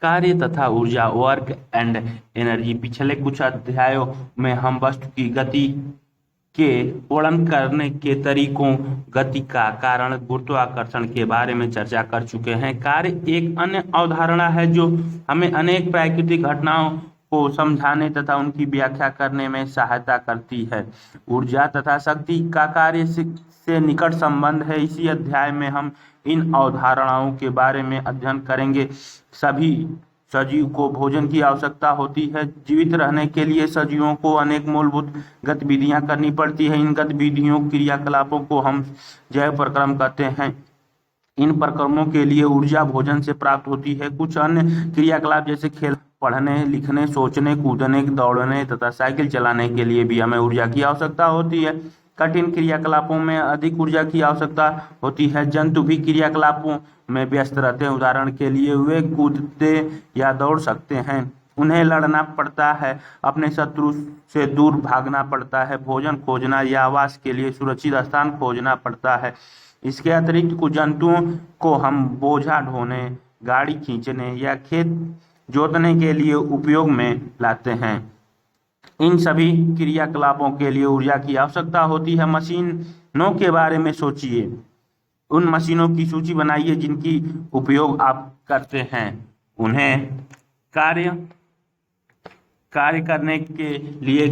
कार्य तथा ऊर्जा, वर्क एंड एनर्जी। पिछले कुछ अध्यायों में हम वस्तु की गति के वर्णन करने के तरीकों, गति का कारण, गुरुत्वाकर्षण के बारे में चर्चा कर चुके हैं। कार्य एक अन्य अवधारणा है जो हमें अनेक प्राकृतिक घटनाओं को समझाने तथा उनकी व्याख्या करने में सहायता करती है। ऊर्जा तथा शक्ति का कार्य से निकट संबंध है। इसी अध्याय में हम इन अवधारणाओं के बारे में अध्ययन करेंगे। सभी सजीव को भोजन की आवश्यकता होती है। जीवित रहने के लिए सजीवों को अनेक मूलभूत गतिविधियां करनी पड़ती है। इन गतिविधियों क्रियाकलापों को हम जैव प्रक्रम कहते हैं। इन प्रक्रमों के लिए ऊर्जा भोजन से प्राप्त होती है। कुछ अन्य क्रियाकलाप जैसे खेल, पढ़ने, लिखने, सोचने, कूदने, दौड़ने तथा साइकिल चलाने के लिए भी हमें ऊर्जा की आवश्यकता होती है। कठिन क्रियाकलापों में अधिक ऊर्जा की आवश्यकता होती है। जंतु भी क्रियाकलापों में व्यस्त रहते हैं। उदाहरण के लिए वे कूदते या दौड़ सकते हैं, उन्हें लड़ना पड़ता है, अपने शत्रु से दूर भागना पड़ता है, भोजन खोजना या आवास के लिए सुरक्षित स्थान खोजना पड़ता है। इसके अतिरिक्त कुछ जंतुओं को हम बोझा ढोने, गाड़ी खींचने या खेत जोतने के लिए उपयोग में लाते हैं। इन सभी क्रियाकलापों के लिए ऊर्जा की आवश्यकता होती है। मशीनों के बारे में सोचिए। उन मशीनों की सूची बनाइए जिनकी उपयोग आप करते हैं। उन्हें कार्य करने के लिए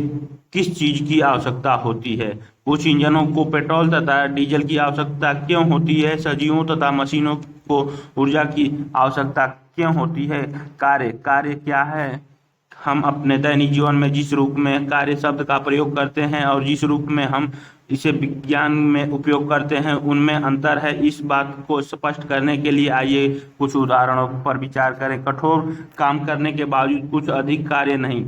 किस चीज की आवश्यकता होती है? कुछ इंजनों को पेट्रोल तथा डीजल की आवश्यकता क्यों होती है? सजीवों तथा मशीनों को ऊर्जा की आवश्यकता क्यों होती है? कार्य क्या है? हम अपने दैनिक जीवन में जिस रूप में कार्य शब्द का प्रयोग करते हैं और जिस रूप में हम इसे विज्ञान में उपयोग करते हैं, उनमें अंतर है। इस बात को स्पष्ट करने के लिए आइए कुछ उदाहरणों पर विचार करें। कठोर काम करने के बावजूद कुछ अधिक कार्य नहीं।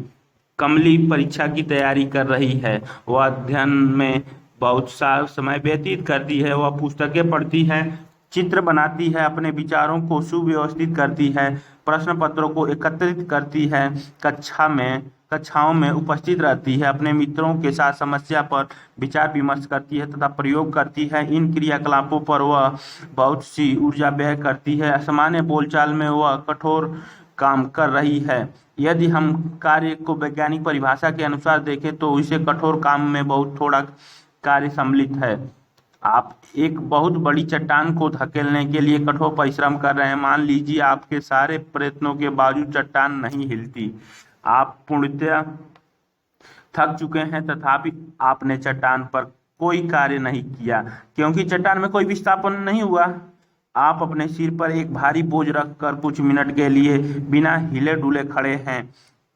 कमली परीक्षा की तैयारी कर रही है। वह अध्ययन में बहुत सा समय व्यतीत करती है। वह पुस्तकें पढ़ती है, चित्र बनाती है, अपने विचारों को सुव्यवस्थित करती है, प्रश्न पत्रों को एकत्रित करती है, कक्षाओं में उपस्थित रहती है, अपने मित्रों के साथ समस्या पर विचार विमर्श करती है तथा प्रयोग करती है। इन क्रियाकलापों पर वह बहुत सी ऊर्जा व्यय करती है। सामान्य बोलचाल में वह कठोर काम कर रही है। यदि हम कार्य को वैज्ञानिक परिभाषा के अनुसार देखें तो इसे कठोर काम में बहुत थोड़ा कार्य सम्मिलित है। आप एक बहुत बड़ी चट्टान को धकेलने के लिए कठोर परिश्रम कर रहे हैं। मान लीजिए आपके सारे प्रयत्नों के बावजूद चट्टान नहीं हिलती। आप पूर्णतः थक चुके हैं, तथापि आपने चट्टान पर कोई कार्य नहीं किया क्योंकि चट्टान में कोई विस्थापन नहीं हुआ। आप अपने सिर पर एक भारी बोझ रखकर कुछ मिनट के लिए बिना हिले डुले खड़े हैं।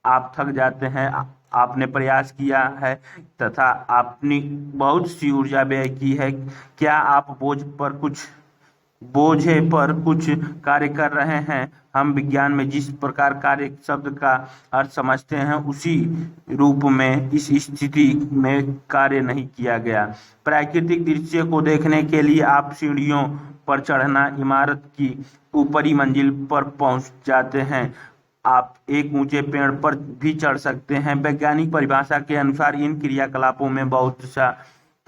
आप थक जाते हैं। आपने प्रयास किया है तथा आपने बहुत सी ऊर्जा व्यय की है। क्या आप बोझे पर कुछ कार्य कर रहे हैं? हम विज्ञान में जिस प्रकार कार्य शब्द का अर्थ समझते हैं उसी रूप में इस स्थिति में कार्य नहीं किया गया। प्राकृतिक दृश्य को देखने के लिए आप सीढ़ियों पर चढ़ना, इमारत की ऊपरी मंजिल पर पहुंच जाते हैं। आप एक ऊंचे पेड़ पर भी चढ़ सकते हैं। वैज्ञानिक परिभाषा के अनुसार इन क्रियाकलापों में बहुत सा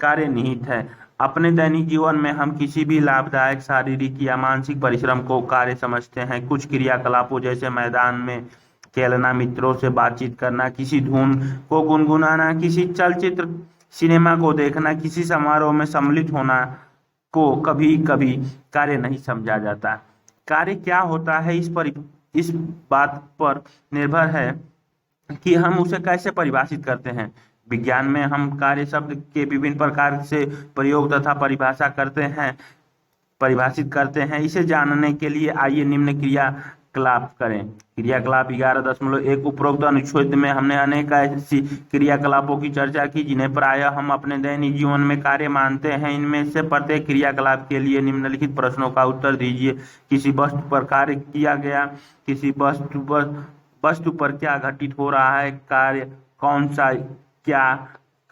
कार्य निहित है। अपने दैनिक जीवन में हम किसी भी लाभदायक शारीरिक या मानसिक परिश्रम को कार्य समझते हैं। कुछ क्रियाकलापों जैसे मैदान में खेलना, मित्रों से बातचीत करना, किसी धुन को गुनगुनाना, किसी चलचित्र सिनेमा को देखना, किसी समारोह में सम्मिलित होना को कभी कभी कार्य नहीं समझा जाता। कार्य क्या होता है इस बात पर निर्भर है कि हम उसे कैसे परिभाषित करते हैं। विज्ञान में हम कार्य शब्द के विभिन्न प्रकार से प्रयोग तथा परिभाषित करते हैं। इसे जानने के लिए आइए निम्न क्रियाकलाप करें। क्रियाकलाप 11.1 उपरोक्त अनुच्छेद में हमने अनेक ऐसी क्रियाकलापों की चर्चा की जिन्हें प्रायः हम अपने दैनिक जीवन में कार्य मानते हैं। इनमें से प्रत्येक क्रियाकलाप के लिए निम्नलिखित प्रश्नों का उत्तर दीजिए। किसी वस्तु पर कार्य किया गया, किसी वस्तु पर क्या घटित हो रहा है, कार्य कौन सा क्या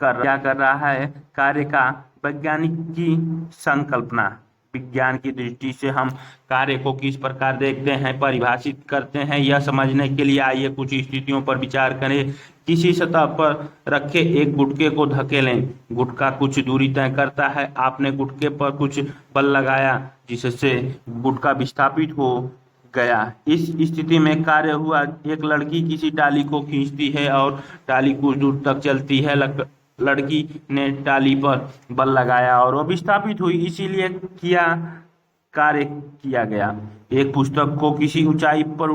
कर रहा है, कार्य का वैज्ञानिक की संकल्पना। विज्ञान की दृष्टि से हम कार्य को किस प्रकार देखते हैं, परिभाषित करते हैं, यह समझने के लिए आइए कुछ स्थितियों पर विचार करें। किसी सतह पर रखे एक गुटके को धकेलें। गुटका कुछ दूरी तय करता है। आपने गुटके पर कुछ बल लगाया जिससे गुटका विस्थापित हो गया। इस स्थिति में कार्य हुआ, एक लड़की किसी टाली को खींचती है और टाली कुछ दूर तक चलती है। लड़की ने टाली पर बल लगाया और वो विस्थापित हुई, इसीलिए किया कार्य किया गया। एक पुस्तक को किसी ऊंचाई पर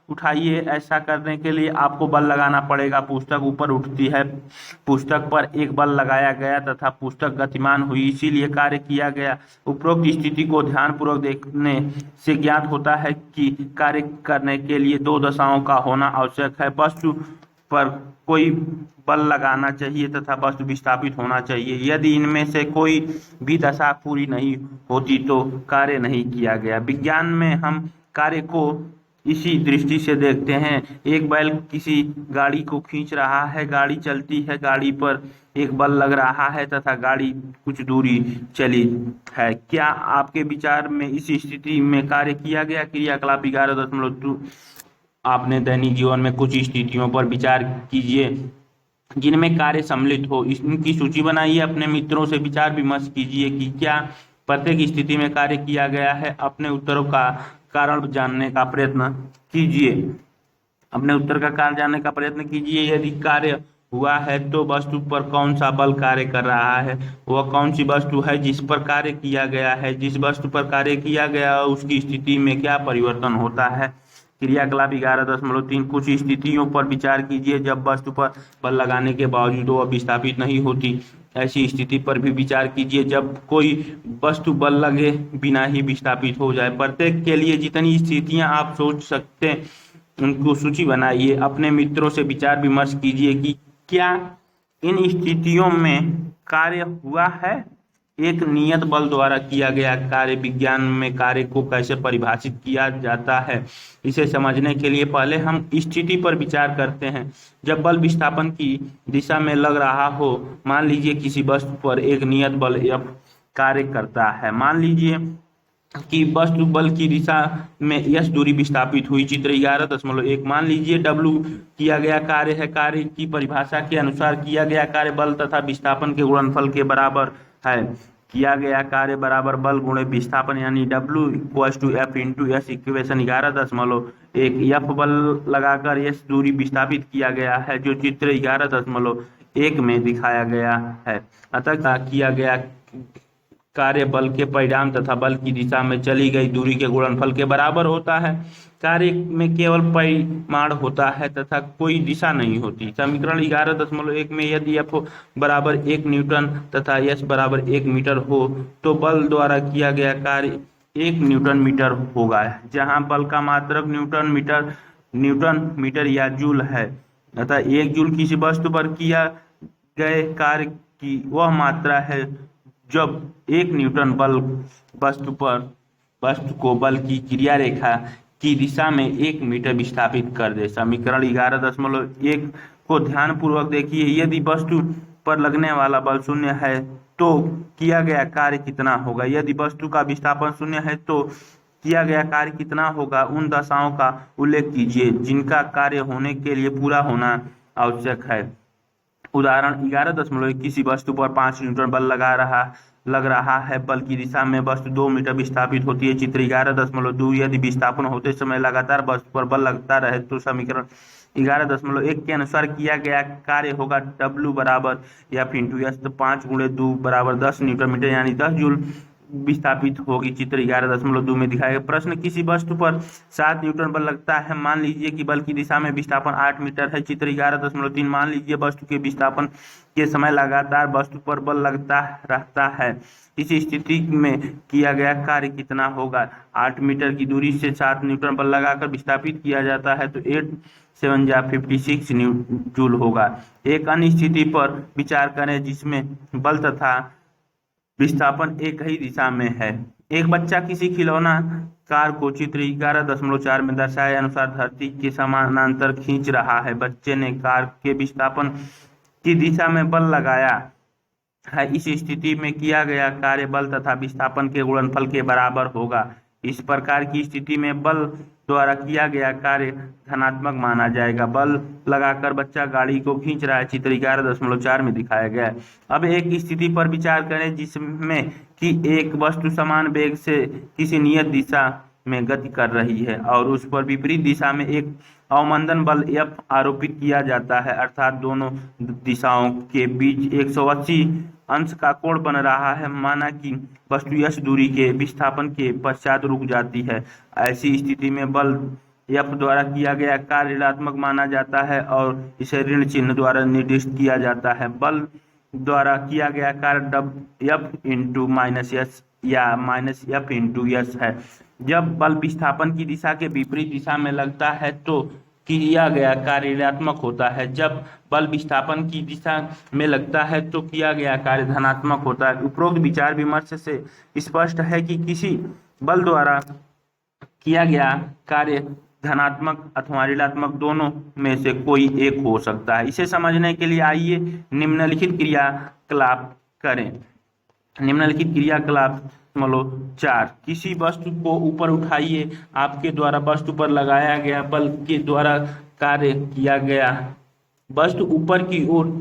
उठाइए, ऐसा करने के लिए आपको बल लगाना पड़ेगा। पुस्तक ऊपर उठती है, पुस्तक पर एक बल लगाया गया तथा पुस्तक गतिमान हुई, इसीलिए कार्य किया गया। उपरोक्त स्थिति को ध्यानपूर्वक देखने से ज्ञात होता है कि कार्य करने के लिए दो दशाओं का होना आवश्यक है। वस्तु पर कोई बल लगाना चाहिए तथा वस्तु विस्थापित होना चाहिए। यदि इनमें से कोई भी दशा पूरी नहीं होती तो कार्य नहीं किया गया। विज्ञान में हम कार्य को इसी दृष्टि से देखते हैं। एक बैल किसी गाड़ी को खींच रहा है, गाड़ी चलती है, गाड़ी पर एक बल लग रहा है तथा गाड़ी कुछ दूरी चली है। क्या आपके विचार में इस स्थिति में कार्य किया गया? क्रियाकलाप 11.2। आपने दैनिक जीवन में कुछ स्थितियों पर विचार कीजिए जिनमें कार्य सम्मिलित हो, इनकी सूची बनाइए। अपने मित्रों से विचार विमर्श कीजिए कि क्या प्रत्येक स्थिति में कार्य किया गया है। अपने उत्तरों का कारण जानने का प्रयत्न कीजिए। अपने उत्तर का कारण जानने का प्रयत्न कीजिए। यदि कार्य हुआ है तो वस्तु पर कौन सा बल कार्य कर रहा है, वह कौन सी वस्तु है जिस पर कार्य किया गया है। जिस वस्तु पर कार्य किया गया उसकी स्थिति में क्या परिवर्तन होता है। क्रियाकलाप 11.3। कुछ स्थितियों पर विचार कीजिए जब वस्तु पर बल लगाने के बावजूद वह विस्थापित नहीं होती। ऐसी स्थिति पर भी विचार कीजिए जब कोई वस्तु बल लगे बिना ही विस्थापित हो जाए। प्रत्येक के लिए जितनी स्थितियां आप सोच सकते हैं उनको सूची बनाइए। अपने मित्रों से विचार विमर्श कीजिए कि क्या इन स्थितियों में कार्य हुआ है। एक नियत बल द्वारा किया गया कार्य। विज्ञान में कार्य को कैसे परिभाषित किया जाता है, इसे समझने के लिए पहले हम स्थिति पर विचार करते हैं। जब बल विस्थापन की दिशा में लग रहा हो, मान लीजिए किसी वस्तु पर एक नियत बल F कार्य करता है। मान लीजिए कि वस्तु बल की दिशा में s दूरी विस्थापित हुई। चित्र 11.1। मान लीजिए W किया गया कार्य है। कार्य की परिभाषा के अनुसार किया गया कार्य बल तथा विस्थापन के गुणनफल के बराबर है। किया गया कार्य बराबर बल गुणे विस्थापन, यानी W=F into S। Equation 11.1। F बल लगाकर S दूरी विस्थापित किया गया है जो चित्र 11.1 में दिखाया गया है। अतः किया गया कार्य बल के परिणाम तथा बल की दिशा में चली गई दूरी के गुणनफल के बराबर होता है। कार्य में केवल परिमाण होता है तथा कोई दिशा नहीं होती। समीकरण 11.1 में यदि F बराबर 1 न्यूटन तथा S बराबर 1 मीटर हो तो बल द्वारा किया गया कार्य 1 न्यूटन मीटर होगा, जहां बल का मात्रक न्यूटन मीटर या जूल है। अतः 1 जूल किसी वस्तु पर किया गए कार्य की वह मात्रा है जब 1 न्यूटन बल वस्तु को बल की क्रिया रेखा की दिशा में 1 मीटर विस्थापित कर दे। समीकरण 11.1 को ध्यानपूर्वक देखिए। यदि वस्तु पर लगने वाला बल शून्य है तो किया गया कार्य कितना होगा। यदि वस्तु का विस्थापन शून्य है तो किया गया कार्य कितना होगा। उन दशाओं का उल्लेख कीजिए जिनका कार्य होने के लिए पूरा होना आवश्यक है। उदाहरण 11.1। किसी वस्तु पर 5 न्यूटन बल लग रहा है। बल की दिशा में वस्तु 2 मीटर विस्थापित होती है। चित्र 11.2। यदि विस्थापन होते समय लगातार वस्तु पर बल लगता रहे तो समीकरण 11.1 के अनुसार किया गया कार्य होगा W बराबर F इंटू S। 5 गुणे 2 बराबर 10 न्यूटन मीटर, यानी 10 जूल विस्थापित होगी। चित्र 11.2 में दिखाया गया प्रश्न। किसी वस्तु पर 7 न्यूटन बल लगता है। मान लीजिए कि बल की दिशा में विस्थापन 8 मीटर है। चित्र 11.3। मान लीजिए वस्तु के विस्थापन के समय लगातार वस्तु पर बल लगता रहता है। इस स्थिति में किया गया कार्य कितना होगा। 8 मीटर की दूरी से 7 न्यूटन बल लगाकर विस्थापित किया जाता है तो 8 7 जा 56 जूल होगा। एक अन्य स्थिति पर विचार करें जिसमें बल तथा विस्थापन एक ही दिशा में है। एक बच्चा किसी खिलौना कार को चित्र 11.4 में दर्शाए अनुसार धरती के समानांतर खींच रहा है। बच्चे ने कार के विस्थापन की दिशा में बल लगाया है। इस स्थिति में किया गया कार्य बल तथा विस्थापन के गुणनफल के बराबर होगा। इस प्रकार की स्थिति में बल द्वारा किया गया कार्य धनात्मक माना जाएगा। बल लगाकर बच्चा गाड़ी को खींच रहा है। चित्र 11.4 में दिखाया गया है। अब एक स्थिति पर विचार करें जिसमें कि एक वस्तु समान वेग से किसी नियत दिशा में गति कर रही है और उस पर विपरीत दिशा में एक अवमंदन बल F आरोपित किया जाता है, अर्थात दोनों दिशाओं के बीच 180 अंश का कोण बन रहा है। माना कि वस्तु यश दूरी के विस्थापन के पश्चात रुक जाती है। ऐसी स्थिति में बल F द्वारा किया गया कार्य ऋणात्मक माना जाता है और इसे ऋण चिन्ह द्वारा निर्दिष्ट किया जाता है। बल द्वारा किया गया कार्य F इंटू माइनस एस या माइनस F इंटू एस है। जब बल विस्थापन की दिशा के विपरीत दिशा में लगता है तो किया गया कार्य ऋणात्मक होता है। जब बल विस्थापन की दिशा में लगता है तो किया गया कार्य धनात्मक होता है। उपरोक्त विचार विमर्श से स्पष्ट है कि किसी बल द्वारा किया गया कार्य धनात्मक अथवा ऋणात्मक दोनों में से कोई एक हो सकता है। इसे समझने के लिए आइए निम्नलिखित क्रियाकलाप करें। निम्नलिखित क्रियाकलाप 4 किसी वस्तु को ऊपर उठाइए। आपके द्वारा वस्तु पर लगाया गया बल के द्वारा कार्य किया गया। वस्तु ऊपर की ओर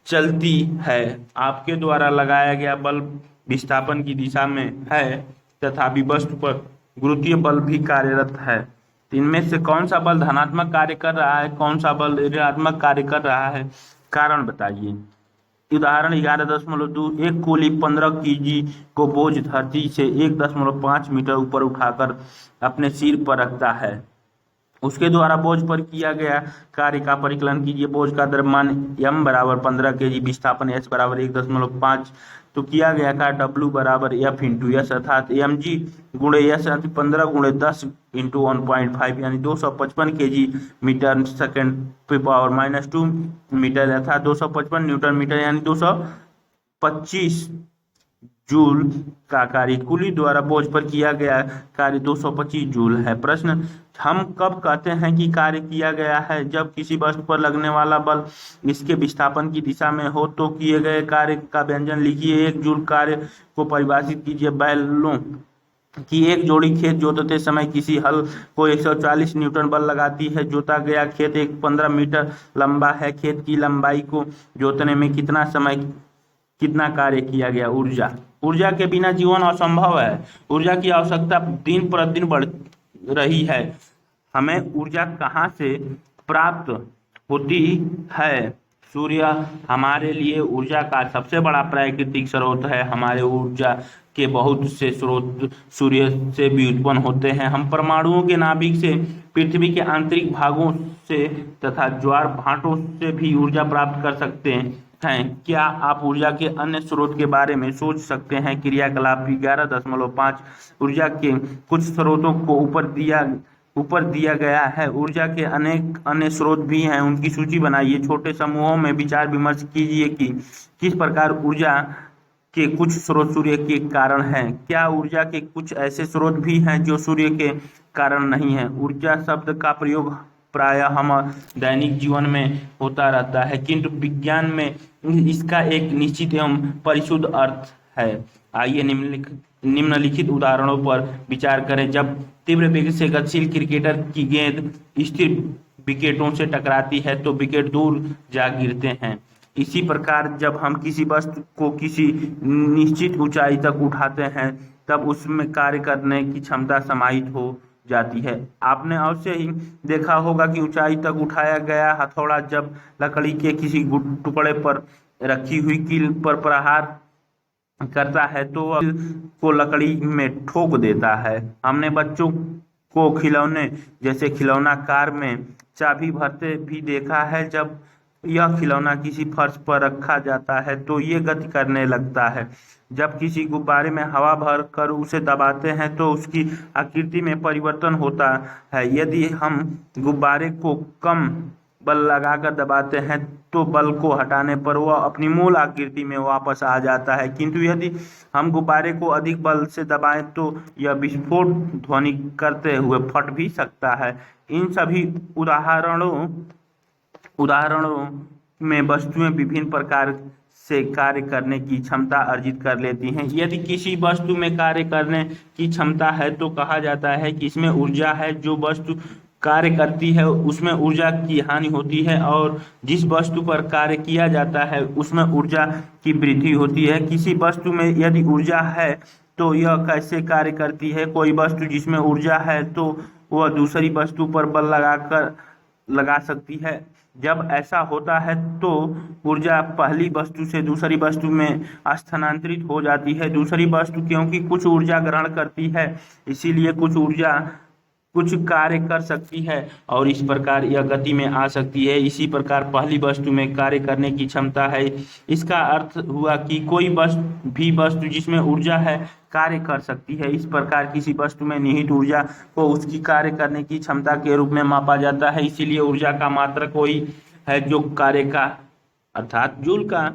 चलती है। आपके द्वारा लगाया गया बल विस्थापन की दिशा में है तथापि वस्तु पर गुरुत्वीय बल भी कार्यरत है। इनमें से कौन सा बल धनात्मक कार्य कर रहा है, कौन सा बल ऋणात्मक कार्य कर रहा है, कारण बताइए। उदाहरण 11.2 एक कुली 15 kg को बोझ धरती से 1.5 मीटर ऊपर उठाकर अपने सिर पर रखता है। उसके द्वारा बोझ पर किया गया कार्य का परिकलन कीजिए। बोझ का द्रव्यमान m बराबर 15 kg, विस्थापन h बराबर 1.5, तो किया गया कार्य W बराबर F इंटू एस अर्थात mg गुणे एस 15 गुणे 10 इंटू 1.5 यानी 255 kg मीटर सेकेंड पे पावर -2 मीटर अर्थात 255 न्यूटन मीटर यानी 225 जूल का कार्य। कुली द्वारा बोझ पर किया गया कार्य 225 जूल है। प्रश्न, हम कब कहते हैं कि कार्य किया गया है? जब किसी वस्तु पर लगने वाला बल इसके विस्थापन की दिशा में हो तो किए गए कार्य का व्यंजन लिखिए। 1 जूल कार्य को परिभाषित कीजिए। बैलों की एक जोड़ी खेत जोतते समय किसी हल को 140 न्यूटन बल लगाती है। जोता गया खेत 15 मीटर लंबा है। खेत की लंबाई को जोतने में कितना कार्य किया गया? ऊर्जा के बिना जीवन असंभव है। ऊर्जा की आवश्यकता दिन प्रतिदिन बढ़ रही है। हमें ऊर्जा कहाँ से प्राप्त होती है? सूर्य हमारे लिए ऊर्जा का सबसे बड़ा प्राकृतिक स्रोत है। हमारे ऊर्जा के बहुत से स्रोत सूर्य से भी उत्पन्न होते हैं। हम परमाणुओं के नाभिक से, पृथ्वी के आंतरिक भागों से तथा ज्वार भाटों से भी ऊर्जा प्राप्त कर सकते हैं। क्या आप ऊर्जा के अन्य स्रोत के बारे में सोच सकते हैं? क्रियाकलाप 11.5 ऊर्जा के कुछ स्रोतों को ऊपर दिया गया है। ऊर्जा के अनेक अन्य स्रोत भी हैं, उनकी सूची बनाइए। छोटे समूहों में विचार विमर्श कीजिए कि किस प्रकार ऊर्जा के कुछ स्रोत सूर्य के कारण हैं। क्या ऊर्जा के कुछ ऐसे स्रोत भी हैं जो सूर्य के कारण नहीं है? ऊर्जा शब्द का प्रयोग प्रायः हम दैनिक जीवन में होता रहता है, किंतु विज्ञान में इसका एक निश्चित एवं परिशुद्ध अर्थ है। आइए निम्नलिखित उदाहरणों पर विचार करें। जब तीव्र वेग से गतिशील क्रिकेटर की गेंद स्थिर विकेटों से टकराती है तो विकेट दूर जा गिरते हैं। इसी प्रकार जब हम किसी वस्तु को किसी निश्चित ऊंचाई तक उठाते हैं तब उसमें कार्य करने की क्षमता समाहित हो जाती है। आपने अवश्य ही देखा होगा कि ऊंचाई तक उठाया गया हथौड़ा जब लकड़ी के किसी टुकड़े पर रखी हुई कील पर प्रहार करता है तो वह को लकड़ी में ठोक देता है। हमने बच्चों को खिलौने जैसे खिलौना कार में चाबी भरते भी देखा है। जब यह खिलौना किसी फर्श पर रखा जाता है तो ये गति करने लगता है। जब किसी गुब्बारे में हवा भर कर उसे दबाते हैं तो उसकी आकृति में परिवर्तन होता है। यदि हम गुब्बारे को कम बल लगाकर दबाते हैं तो बल को हटाने पर वह अपनी मूल आकृति में वापस आ जाता है, किंतु यदि हम गुब्बारे को अधिक बल से दबाएं तो यह विस्फोट ध्वनि करते हुए फट भी सकता है। इन सभी उदाहरणों में वस्तुएं विभिन्न प्रकार से कार्य करने की क्षमता अर्जित कर लेती हैं। यदि किसी वस्तु में कार्य करने की क्षमता है तो कहा जाता है कि इसमें ऊर्जा है। जो वस्तु कार्य करती है उसमें ऊर्जा की हानि होती है और जिस वस्तु पर कार्य किया जाता है उसमें ऊर्जा की वृद्धि होती है। किसी वस्तु में यदि ऊर्जा है तो यह कैसे कार्य करती है। कोई वस्तु जिसमें ऊर्जा है तो वह दूसरी वस्तु पर बल लगा सकती है। जब ऐसा होता है तो ऊर्जा पहली वस्तु से दूसरी वस्तु में स्थानांतरित हो जाती है। दूसरी वस्तु क्योंकि कुछ ऊर्जा ग्रहण करती है, इसीलिए कुछ कार्य कर सकती है और इस प्रकार यह गति में आ सकती है। इसी प्रकार पहली वस्तु में कार्य करने की क्षमता है। इसका अर्थ हुआ कि कोई वस्तु जिसमें ऊर्जा है कार्य कर सकती है। इस प्रकार किसी वस्तु में निहित ऊर्जा को उसकी कार्य करने की क्षमता के रूप में मापा जाता है। इसीलिए ऊर्जा का मात्रक वही है जो कार्य का अर्थात जूल का।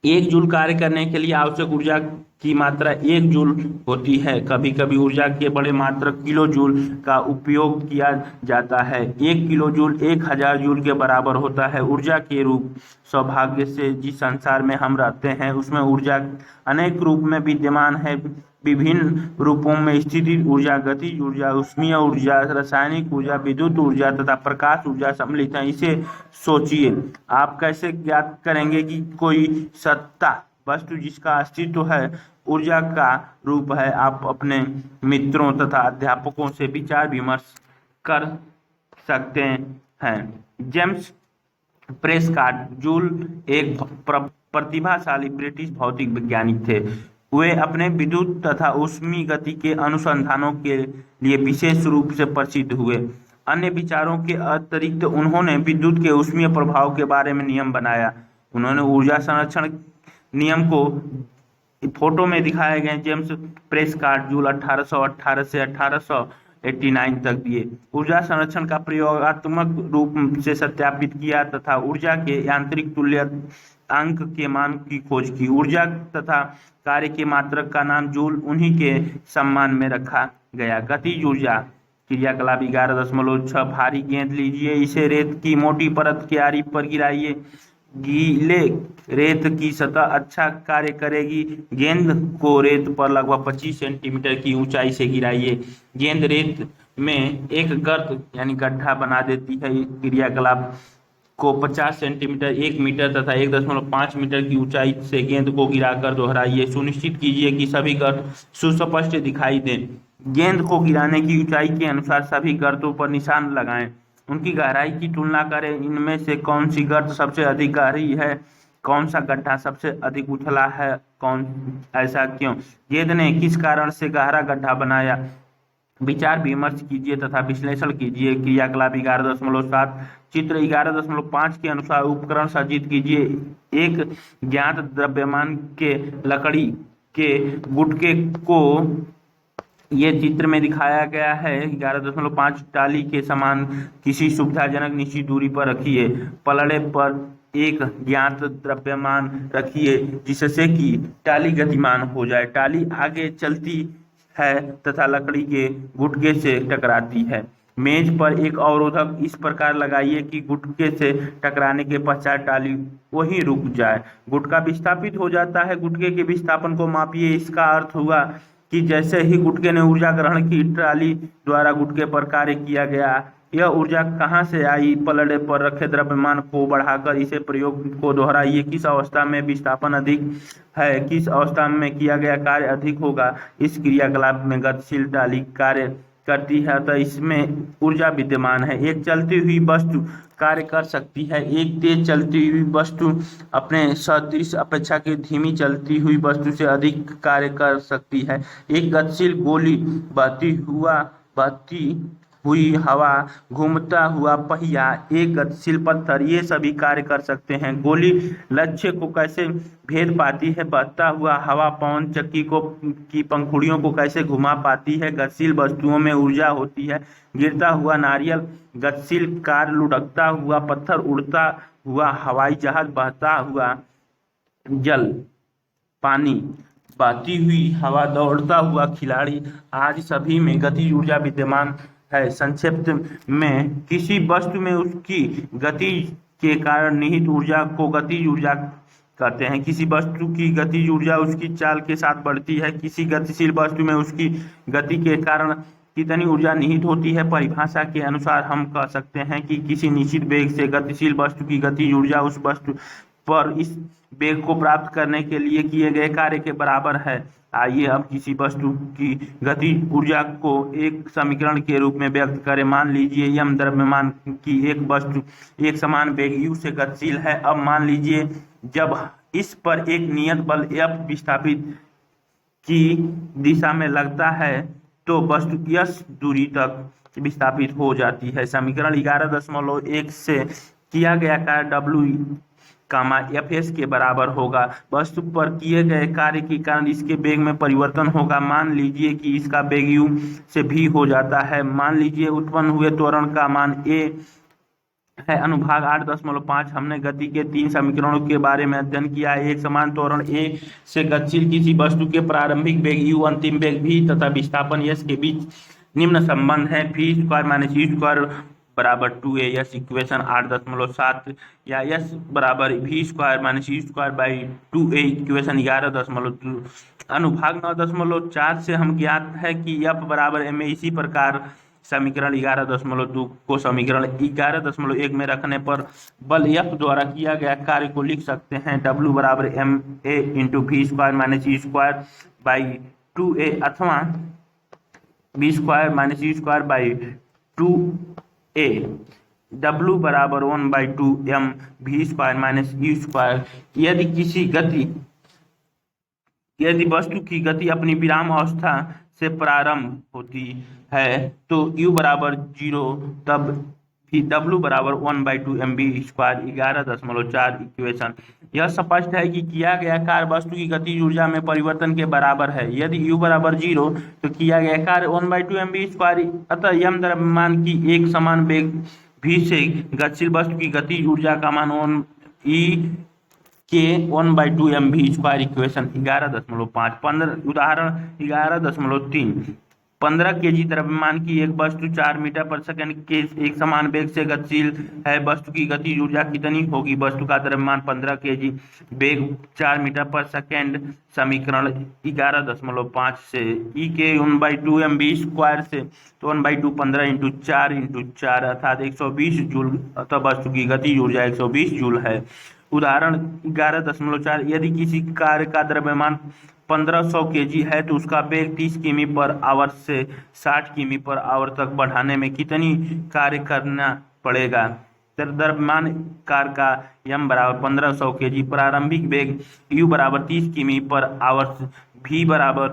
एक जूल कार्य करने के लिए आवश्यक ऊर्जा की मात्रा 1 जूल होती है। कभी कभी ऊर्जा के बड़े मात्रक किलो जूल का उपयोग किया जाता है। 1 किलो जूल 1000 जूल के बराबर होता है। ऊर्जा के रूप सौभाग्य से जिस संसार में हम रहते हैं उसमें ऊर्जा अनेक रूप में विद्यमान है। विभिन्न रूपों में स्थितिज ऊर्जा, गतिज ऊर्जा, ऊष्मीय ऊर्जा, रासायनिक ऊर्जा, विद्युत ऊर्जा तथा प्रकाश ऊर्जा सम्मिलित है। इसे सोचिए, आप कैसे ज्ञात करेंगे कि कोई सत्ता वस्तु जिसका अस्तित्व है ऊर्जा का रूप है। आप अपने मित्रों तथा अध्यापकों से विचार विमर्श कर सकते हैं। जेम्स प्रेस्कॉट जूल एक प्रतिभाशाली ब्रिटिश भौतिक वैज्ञानिक थे। वे अपने विद्युत तथा ऊष्मीय गति के अनुसंधानों के लिए विशेष रूप से प्रसिद्ध हुए। अन्य विचारों के अतिरिक्त उन्होंने विद्युत के ऊष्मीय प्रभाव के बारे में नियम बनाया। उन्होंने ऊर्जा संरक्षण नियम को फोटो में दिखाए गए जेम्स प्रेस्कॉट जूल 1818 से 1889 तक दिए। ऊर्जा संरक्षण का प्रयोगात्मक रूप से सत्यापित किया तथा ऊर्जा के यांत्रिक तुल्यांक के मान की खोज की। ऊर्जा तथा कार्य के मात्रक का नाम जूल उन्हीं के सम्मान में रखा गया। गतिज ऊर्जा क्रियाकलाप 11.6। भारी गेंद लीजिए, इसे रेत की मोटी परत की आरी पर गिराइए। गीले रेत की सतह अच्छा कार्य करेगी। गेंद को रेत पर लगभग 25 सेंटीमीटर की ऊंचाई से गिराइए। गेंद रेत में एक गर्त यानी गड्ढा बना देती है। क्रियाकलाप को 50 सेंटीमीटर, 1 मीटर तथा 1.5 मीटर की ऊंचाई से गेंद को गिराकर दोहराइए। सुनिश्चित कीजिए कि सभी गर्त सुस्पष्ट दिखाई दें। गेंद को गिराने की ऊंचाई के अनुसार सभी गर्तों पर निशान लगाएं। उनकी गहराई की तुलना करें। इनमें से कौन सी गर्त सबसे अधिक गहरी है, कौन सा गड्ढा सबसे अधिक उथला है, ऐसा क्यों, गेंद ने किस कारण से गहरा गड्ढा बनाया। विचार विमर्श कीजिए तथा विश्लेषण कीजिए। क्रियाकलाप 11.7। चित्र 11.5 के अनुसार उपकरण सज्जित कीजिए। एक ज्ञात द्रव्यमान के लकड़ी के गुटके को ये चित्र में दिखाया गया है। 11.5 टाली के समान किसी सुविधाजनक निश्चित दूरी पर रखिए। पलड़े पर एक ज्ञात द्रव्यमान रखिए जिससे कि टाली गतिमान हो जाए। टाली आगे चलती है तथा लकड़ी के गुटके से टकराती है। मेज पर एक अवरोधक इस प्रकार लगाइए कि गुटके से टकराने के पश्चात टाली वहीं रुक जाए। गुटका विस्थापित हो जाता है। गुटके के विस्थापन को मापिए। इसका अर्थ हुआ कि जैसे ही गुटके ने ऊर्जा ग्रहण की, टाली द्वारा गुटके पर कार्य किया गया। यह ऊर्जा कहाँ से आई? पलड़े पर रखे द्रव्यमान को बढ़ाकर इसे प्रयोग को दोहराइए। किस अवस्था में विस्थापन अधिक है, किस अवस्था में किया गया कार्य अधिक होगा। इस क्रियाकलाप में गतिशील टाली कार्य करती है तो इसमें ऊर्जा विद्यमान है। एक चलती हुई वस्तु कार्य कर सकती है। एक तेज चलती हुई वस्तु अपने सदृश अपेक्षा के धीमी चलती हुई वस्तु से अधिक कार्य कर सकती है। एक गतिशील गोली, बहती हुई हवा, घूमता हुआ पहिया, एक गतिशील पत्थर, ये सभी कार्य कर सकते हैं। गोली लक्ष्य को कैसे भेद पाती है, बहता हुआ हवा पवन चक्की की पंखुड़ियों को कैसे घुमा पाती है। गतिशील वस्तुओं में ऊर्जा होती है। गिरता हुआ नारियल गतिशील कार, लुढ़कता हुआ पत्थर, उड़ता हुआ हवाई जहाज, बहता हुआ जल, पानी, बहती हुई हवा, दौड़ता हुआ खिलाड़ी, आज सभी में गति ऊर्जा विद्यमान है। संक्षेप में किसी वस्तु में उसकी गति के कारण निहित ऊर्जा को गतिज ऊर्जा कहते हैं। किसी वस्तु की गतिज ऊर्जा उसकी चाल के साथ बढ़ती है। किसी गतिशील वस्तु में उसकी गति के कारण कितनी ऊर्जा निहित होती है। परिभाषा के अनुसार हम कह सकते हैं कि किसी निश्चित वेग से गतिशील वस्तु की गतिज ऊर्जा उस वस्तु पर इस वेग को प्राप्त करने के लिए किए गए कार्य के बराबर है। आइए अब किसी वस्तु की गतिज ऊर्जा को एक समीकरण के रूप में व्यक्त करें। मान लीजिए यम द्रव्यमान की एक वस्तु एक समान वेग u से गतिशील है। अब मान लीजिए जब इस पर एक नियत बल F विस्थापित की दिशा में लगता है तो वस्तु s दूरी तक विस्थापित हो जाती है। समीकरण 11.1 से किया गया कार्य W Fs के बराबर होगा। वस्तु पर किए गए कार्य के कारण इसके वेग में परिवर्तन होगा। मान लीजिए कि इसका वेग u से v हो जाता है। मान लीजिए उत्पन्न हुए त्वरण का मान a है। अनुभाग 8.5 हमने गति के 3 समीकरणों के बारे में अध्ययन किया है। एक समान त्वरण a से गतिशील किसी वस्तु के प्रारंभिक वेग u, अंतिम वेग v तथा विस्थापन s के बीच निम्न संबंध है। v² - u² बराबर 2a। यस इक्वेशन 8.7 या s बराबर v² - u²/2a इक्वेशन 11.2। अनुभाग 9.4 से हम ज्ञात है कि F बराबर ma। इसी प्रकार समीकरण 11.2 को समीकरण 11.1 में रखने पर बल F द्वारा किया गया कार्य को लिख सकते हैं। W बराबर ma × v² - u²/2a अथवा v² - u²/2a। W बराबर 1/2m v² - u²। यदि वस्तु की गति अपनी विराम अवस्था से प्रारंभ होती है तो u बराबर 0, तब भी W बराबर 1/2m v²। 11.4 इक्वेशन। यह स्पष्ट है कि किया गया कार्य वस्तु की गतिज ऊर्जा में परिवर्तन के बराबर है। यदि u बराबर 0 तो किया गया कार्य 1/2m v²। अतः यम द्रव्यमान की एक समान वेग v से गतिशील वस्तु की गतिज ऊर्जा का मान e के 1/2m v² इक्वेशन 11.5। उदाहरण 11.3 15 kg द्रव्यमान की एक वस्तु 4 मीटर पर सेकंड के एक समान वेग से गतिशील है। वस्तु की गतिज ऊर्जा कितनी होगी? वस्तु का द्रव्यमान 15 kg, वेग 4 मीटर पर सेकंड। समीकरण 11.5 से E के 1/2m v² से तो 1/2 15 × 4 × 4 अर्थात 120 जूल। अतः वस्तु की गतिज ऊर्जा 120 जूल है। उदाहरण 11.4 यदि किसी कार्य का द्रव्यमान 1500 kg है तो उसका वेग 30 किमी पर आवर से 60 किमी पर आवर तक बढ़ाने में कितनी कार्य करना पड़ेगा? द्रव्यमान कार का m बराबर 1500 kg, प्रारंभिक वेग u बराबर 30 किमी पर आवर, v बराबर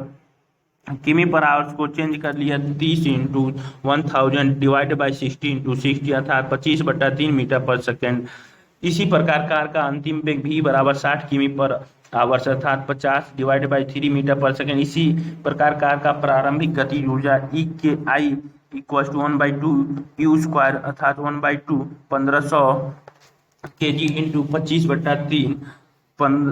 किमी पर आवर्स को चेंज कर लिया 30 × 1000 डिवाइड बाई 60 × 60 अर्थात 25/3 मीटर पर सेकेंड। इसी प्रकार कार का अंतिम वेग v बराबर 60 किमी पर आवर्स अर्थात 50 डिवाइड बाई 3 मीटर पर सेकेंड। इसी प्रकार कार का प्रारंभिक गतिज ऊर्जा E के I = 1/2 u² अर्थात 1/2 1500 kg × 25/3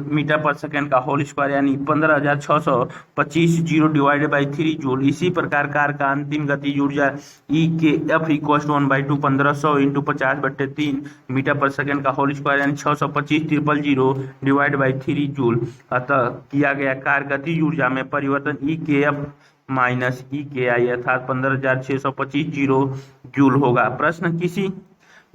मीटर पर सेकेंड का होल स्क्वायर यानी 15,625 0 डिवाइड बाई 3 जूल। इसी प्रकार कार का अंतिम गतिज ऊर्जा E के F = 1/2 1500 × 50/3 मीटर पर सेकेंड का होल स्क्वायर यानी 625 000 डिवाइड बाई 3 जूल। अतः किया गया कार्य गतिज ऊर्जा में परिवर्तन E के F माइनस E के I अर्थात 15,625 जूल होगा। प्रश्न, किसी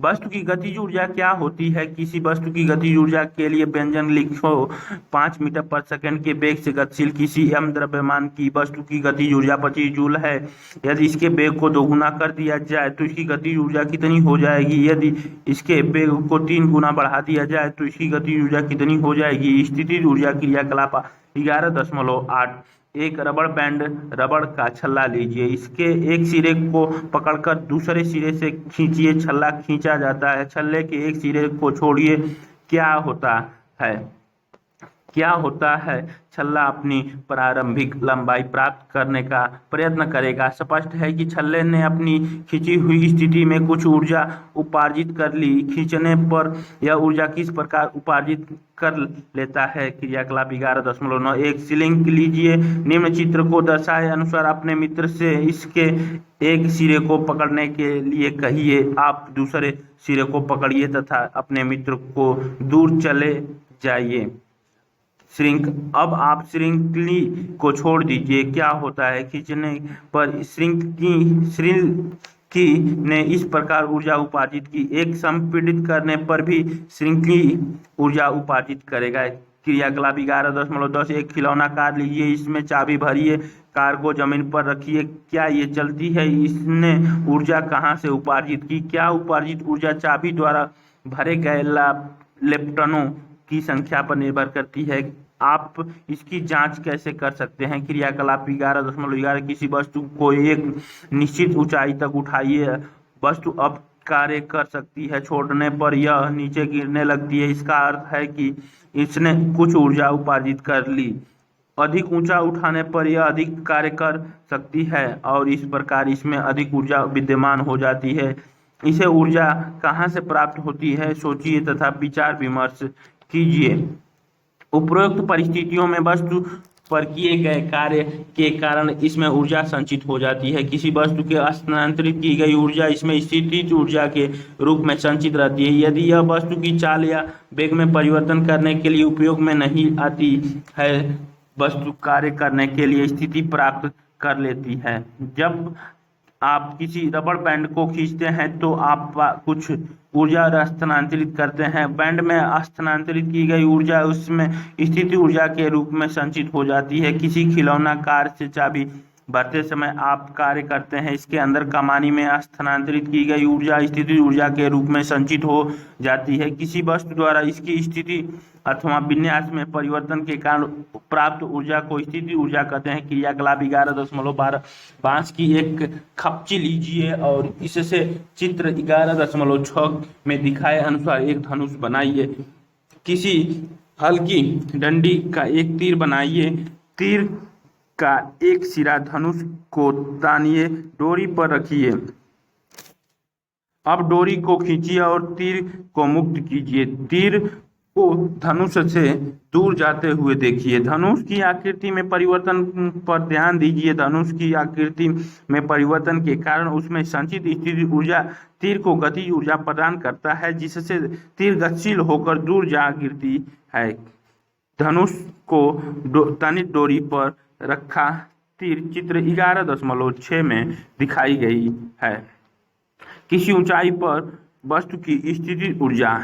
वस्तु की गतिज ऊर्जा क्या होती है? किसी वस्तु की गतिज ऊर्जा के लिए व्यंजक लिखो। 5 मीटर पर सेकंड के वेग से गतिशील किसी m द्रव्यमान की वस्तु की गतिज ऊर्जा 25 जूल है। यदि इसके वेग को 2 गुना कर दिया जाए तो इसकी गतिज ऊर्जा कितनी हो जाएगी? यदि इसके वेग को 3 गुना बढ़ा दिया जाए तो इसकी गतिज ऊर्जा कितनी हो जाएगी? स्थितिज ऊर्जा क्रियाकलाप 11.8। एक रबड़ बैंड रबड़ का छल्ला लीजिए, इसके एक सिरे को पकड़कर दूसरे सिरे से खींचिए, छल्ला खींचा जाता है। छल्ले के एक सिरे को छोड़िए, क्या होता है? छल्ला अपनी प्रारंभिक लंबाई प्राप्त करने का प्रयत्न करेगा। स्पष्ट है कि छल्ले ने अपनी खींची हुई स्थिति में कुछ ऊर्जा उपार्जित कर ली। खींचने पर यह ऊर्जा किस प्रकार उपार्जित कर लेता है? क्रियाकलाप 11.9। एक सिलिंग लीजिए, निम्न चित्र को दर्शाए अनुसार अपने मित्र से इसके एक सिरे को पकड़ने के लिए कहिए। आप दूसरे सिरे को पकड़िए तथा अपने मित्र को दूर चले जाइए। अब आप श्रृंखली को छोड़ दीजिए। क्या होता है? खींचने पर श्रृंखली की ने इस प्रकार ऊर्जा उपार्जित की। एक संपीड़ित करने पर भी श्रृंखली ऊर्जा उपार्जित करेगा। क्रियाकलाप 11.10। एक खिलौना कार लीजिए, इसमें चाबी भरिए, कार को जमीन पर रखिए, क्या ये चलती है? इसने ऊर्जा कहाँ से उपार्जित की? क्या उपार्जित ऊर्जा चाबी द्वारा भरे गए लेप्टनों की संख्या पर निर्भर करती है? आप इसकी जांच कैसे कर सकते हैं? क्रियाकलाप 11.11। किसी वस्तु को एक निश्चित ऊंचाई तक उठाइए, वस्तु अब कार्य कर सकती है, छोड़ने पर यह नीचे गिरने लगती है। इसका अर्थ है कि इसने कुछ ऊर्जा उपार्जित कर ली। अधिक ऊंचा उठाने पर यह अधिक कार्य कर सकती है और इस प्रकार इसमें अधिक ऊर्जा विद्यमान हो जाती है। इसे ऊर्जा कहाँ से प्राप्त होती है? सोचिए तथा विचार विमर्श कीजिए। उपरोक्त परिस्थितियों में वस्तु पर किए गए कार्य के कारण इसमें ऊर्जा संचित हो जाती है। किसी वस्तु के स्थानांतरित की गई ऊर्जा इसमें स्थितिज ऊर्जा के रूप में संचित रहती है। यदि यह वस्तु की चाल या वेग में परिवर्तन करने के लिए उपयोग में नहीं आती है, वस्तु कार्य करने के लिए स्थिति प्राप्त कर लेती है। जब आप किसी रबड़ बैंड को खींचते हैं तो आप कुछ ऊर्जा स्थानांतरित करते हैं। बैंड में स्थानांतरित की गई ऊर्जा उसमें स्थिति ऊर्जा के रूप में संचित हो जाती है। किसी खिलौना कार से चाबी भरते समय आप कार्य करते हैं, इसके अंदर कमानी में स्थानांतरित की गई ऊर्जा स्थिति ऊर्जा के रूप में संचित हो जाती है। किसी वस्तु द्वारा इसकी स्थिति अथवा विन्यास में परिवर्तन के कारण प्राप्त ऊर्जा को स्थिति ऊर्जा कहते हैं। क्रियाकलाप 11.12। बांस की एक खपची लीजिए और इससे चित्र 11.6 में दिखाए अनुसार एक धनुष बनाइए। किसी हल्की डंडी का एक तीर बनाइए। तीर का एक सिरा धनुष को तानिए, डोरी पर रखिए। अब डोरी को खींचिए और तीर को मुक्त कीजिए। तीर को धनुष से दूर जाते हुए देखिए। धनुष की आकृति में परिवर्तन पर ध्यान दीजिए। धनुष की आकृति में परिवर्तन के कारण उसमें संचित स्थिति ऊर्जा तीर को गति ऊर्जा प्रदान करता है, जिससे तीर गतिशील होकर दूर जा गिरती है। धनुष को तनित डोरी पर रखा तीर चित्र 11.6 में दिखाई गई है। किसी ऊंचाई पर वस्तु की स्थिति ऊर्जा।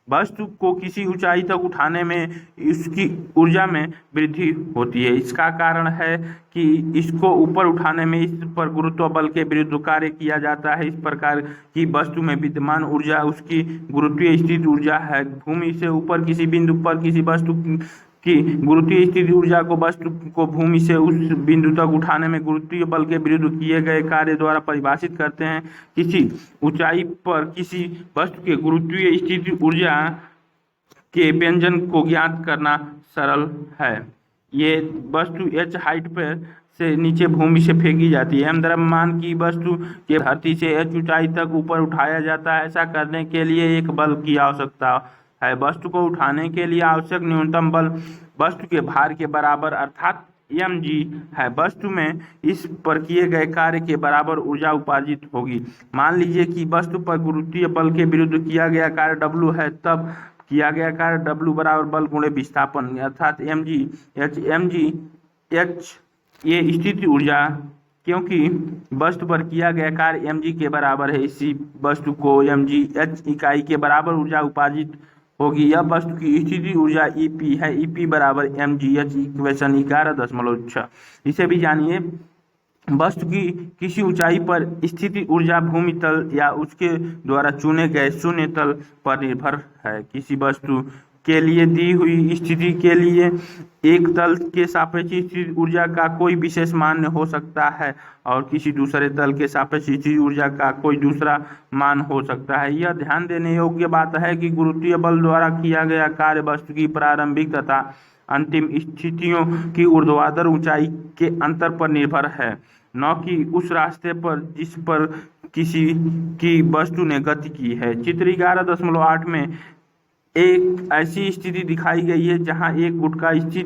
वस्तु को किसी ऊंचाई तक उठाने में इसकी ऊर्जा में वृद्धि होती है। इसका कारण है कि इसको ऊपर उठाने में इस पर गुरुत्व बल के विरुद्ध कार्य किया जाता है। इस प्रकार की वस्तु में विद्यमान ऊर्जा उसकी गुरुत्वीय स्थिति ऊर्जा है। भूमि से ऊपर किसी बिंदु पर किसी वस्तु की गुरुत्वीय स्थिति ऊर्जा को वस्तु को भूमि से उस बिंदु तक उठाने में गुरुत्वीय बल के विरुद्ध किए गए कार्य द्वारा परिभाषित करते हैं। किसी ऊंचाई पर किसी वस्तु के गुरुत्वीय स्थिति ऊर्जा के व्यंजन को ज्ञात करना सरल है। ये वस्तु h हाइट पर से नीचे भूमि से फेंकी जाती है। m द्रव्यमान की वस्तु के धरती से h ऊंचाई तक ऊपर उठाया जाता है। ऐसा करने के लिए एक बल की आवश्यकता है। वस्तु को उठाने के लिए आवश्यक न्यूनतम बल वस्तु के भार के बराबर अर्थात mg है। वस्तु में इस पर किए गए कार्य के बराबर ऊर्जा उपार्जित होगी। मान लीजिए कि वस्तु पर गुरुत्वीय बल के विरुद्ध किया गया कार्य W है, तब किया गया कार्य W बराबर बल गुणे विस्थापन अर्थात mg h ये स्थिति ऊर्जा, क्योंकि वस्तु पर किया गया कार्य mg के बराबर है, इसी वस्तु को mg h इकाई के बराबर ऊर्जा उपार्जित होगी। यह वस्तु की स्थिति ऊर्जा EP है। EP बराबर mgh इक्वेशन 11.6। इसे भी जानिए। वस्तु की किसी ऊंचाई पर स्थिति ऊर्जा भूमि तल या उसके द्वारा चुने गए शून्य तल पर निर्भर है। किसी वस्तु के लिए दी हुई स्थिति के लिए एक तल के सापेक्ष स्थिति ऊर्जा का कोई विशेष मान हो सकता है और किसी दूसरे तल के सापेक्ष स्थिति ऊर्जा का कोई दूसरा मान हो सकता है। यह ध्यान देने योग्य बात है कि गुरुत्वीय बल द्वारा किया गया कार्य वस्तु की प्रारंभिक तथा अंतिम स्थितियों की ऊर्ध्वाधर ऊंचाई के अंतर पर निर्भर है, न कि उस रास्ते पर जिस पर किसी की वस्तु ने गति की है। चित्र 11.8 में एक ऐसी स्थिति दिखाई गई है जहां एक गुटका स्थिति